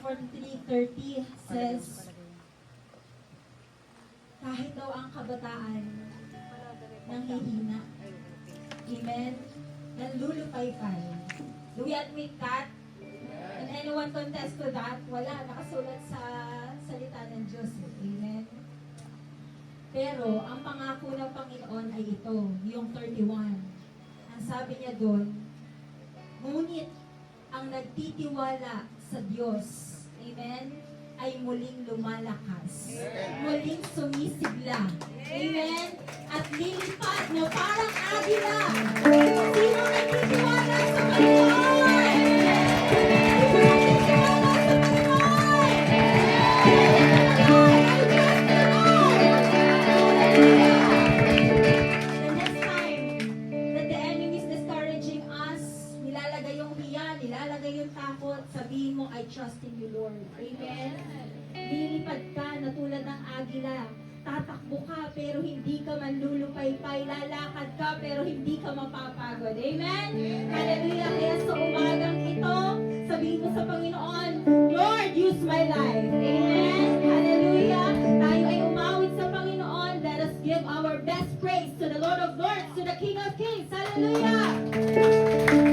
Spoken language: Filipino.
43:30 says, kahit daw ang kabataan nanghihina. Amen? Nanlulupay-pay. Do we admit that? And anyone contest to that? Wala. Nakasulat sa salita ng Diyos. Amen? Pero, ang pangako ng Panginoon ay ito, yung 31. Ang sabi niya doon, ngunit ang nagtitiwala sa Diyos, amen, ay muling lumalakas. Muling sumisigla. Amen? At lilipad na parang agila. Sino nagtitiwala sa Panginoon? Sabihin mo, I trust in you, Lord. Amen? Lilipad ka na tulad ng agila. Tatakbo ka, pero hindi ka manlulupay-pay. Lalakad ka, pero hindi ka mapapagod. Amen? Hallelujah. Kaya sa umagang ito, sabihin mo sa Panginoon, Lord, use my life. Amen? Hallelujah. Tayo ay umawit sa Panginoon. Let us give our best praise to the Lord of Lords, to the King of Kings. Hallelujah. Hallelujah.